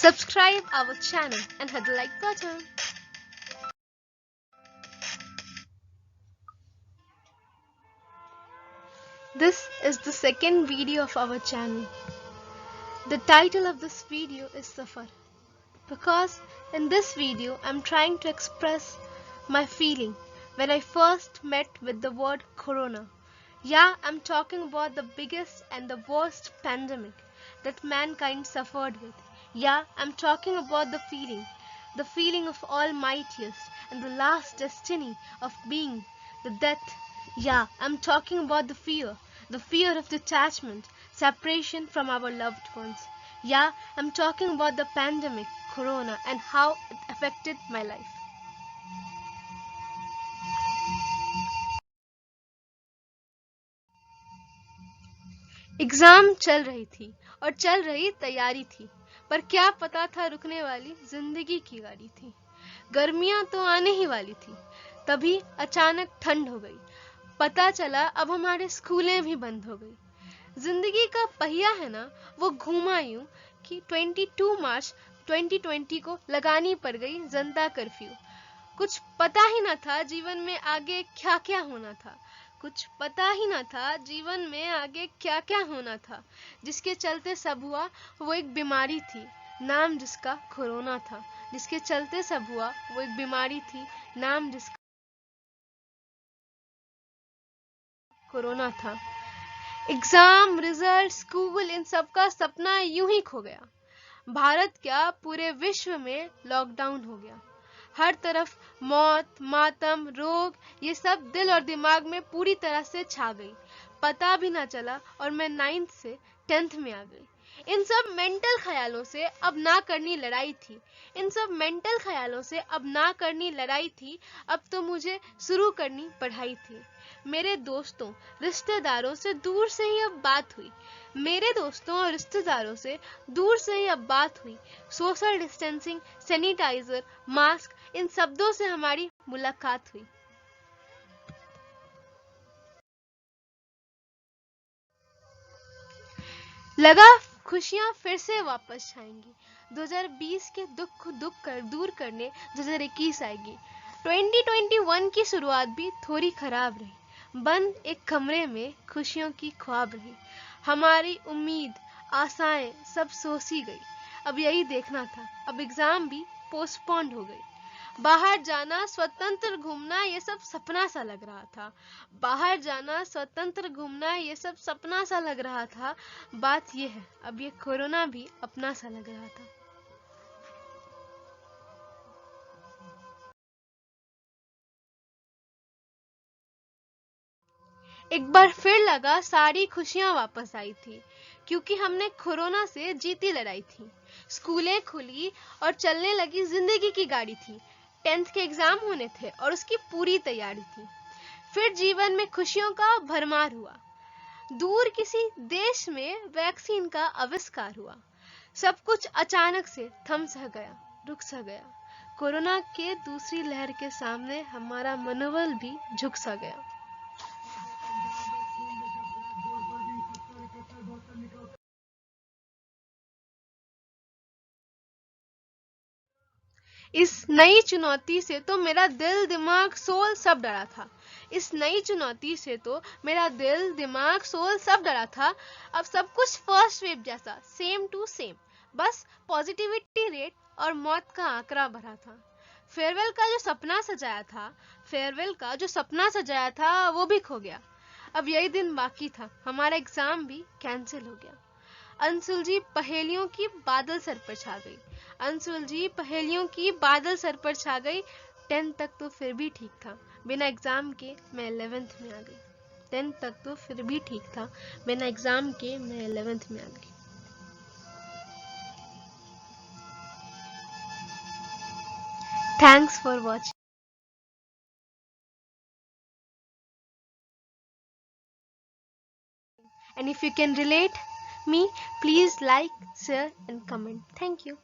Subscribe our channel and hit the like button. This is the second video of our channel. The title of this video is Safar, because in this video I'm trying to express my feeling when I first met with the word Corona. Yeah, I'm talking about the biggest and the worst pandemic that mankind suffered with. Yeah, I'm talking about the feeling of almightiest and the last destiny of being, the death. Yeah, I'm talking about the fear of detachment, separation from our loved ones. Yeah, I'm talking about the pandemic, Corona, and how it affected my life. Exam चल रही थी और चल रही तैयारी थी, पर क्या पता था रुकने वाली जिंदगी की गाड़ी थी। गर्मियां तो आने ही वाली थी, तभी अचानक ठंड हो गई। पता चला अब हमारे स्कूलें भी बंद हो गई। जिंदगी का पहिया है ना, वो घूमा यूं कि 22 मार्च 2020 को लगानी पड़ गई जनता कर्फ्यू। कुछ पता ही न था जीवन में आगे क्या क्या होना था। कुछ पता ही न था जीवन में आगे क्या क्या होना था। जिसके चलते सब हुआ वो एक बीमारी थी, नाम जिसका कोरोना था। जिसके चलते सब हुआ वो एक बीमारी थी, नाम जिसका कोरोना था। एग्जाम, रिजल्ट, स्कूल, इन सब का सपना यूं ही खो गया। भारत क्या, पूरे विश्व में लॉकडाउन हो गया। हर तरफ मौत, मातम, रोग, ये सब दिल और दिमाग में पूरी तरह से छा गई। पता भी ना चला और मैं 9th से 10th में आ गई। इन सब मेंटल ख्यालों से अब ना करनी लड़ाई थी। इन सब मेंटल ख्यालों से अब ना करनी लड़ाई थी। अब तो मुझे शुरू करनी पढ़ाई थी। मेरे दोस्तों, रिश्तेदारों से दूर से ही अब बात हुई। मेरे दोस्तों और रिश्तेदारों से दूर से ही अब बात हुई। सोशल डिस्टेंसिंग, सैनिटाइजर, मास्क, इन शब्दों से हमारी मुलाकात हुई। लगा खुशियां फिर से वापस आएंगी। 2020 के दुख को दूर करने 2021 आएगी। 2021 की शुरुआत भी थोड़ी खराब रही। बंद एक कमरे में खुशियों की ख्वाब रही। हमारी उम्मीद, आशाएं सब सोची गई। अब यही देखना था। अब एग्जाम भी पोस्टपोन्ड हो गई। बाहर जाना, स्वतंत्र घूमना, ये सब सपना सा लग रहा था। बाहर जाना, स्वतंत्र घूमना, ये सब सपना सा लग रहा था। बात ये है, अब ये कोरोना भी अपना सा लग रहा था। एक बार फिर लगा सारी खुशियां वापस आई थी, क्योंकि हमने कोरोना से जीती लड़ाई थी। स्कूलें खुली और चलने लगी जिंदगी की गाड़ी थी। 10th के एग्जाम होने थे और उसकी पूरी तैयारी थी। फिर जीवन में खुशियों का भरमार हुआ। दूर किसी देश में वैक्सीन का आविष्कार हुआ। सब कुछ अचानक से थम सा गया, रुक सा गया। कोरोना के दूसरी लहर के सामने हमारा मनोबल भी झुक सा गया। इस नई चुनौती से तो मेरा दिल, दिमाग, सोल सब डरा था। इस नई चुनौती से तो मेरा दिल, दिमाग, सोल सब डरा था। अब सब कुछ फर्स्ट वेव जैसा, सेम टू सेम। बस पॉजिटिविटी रेट और मौत का आंकड़ा बढ़ा था। फेयरवेल का जो सपना सजाया था वो भी खो गया। अब यही दिन बाकी था, हमारा एग्जाम भी कैंसिल हो गया। अनसुलझी पहेलियों की बादल सर पर छा गई। अनसुलझी पहेलियों की बादल सर पर छा गई। 10th तक तो फिर भी ठीक था, बिना एग्जाम के मैं 11th में आ गई। 10th तक तो फिर भी ठीक था, बिना एग्जाम के मैं 11th में आ गई। Thanks for watching. And if you can relate me, please like, share and comment. Thank you.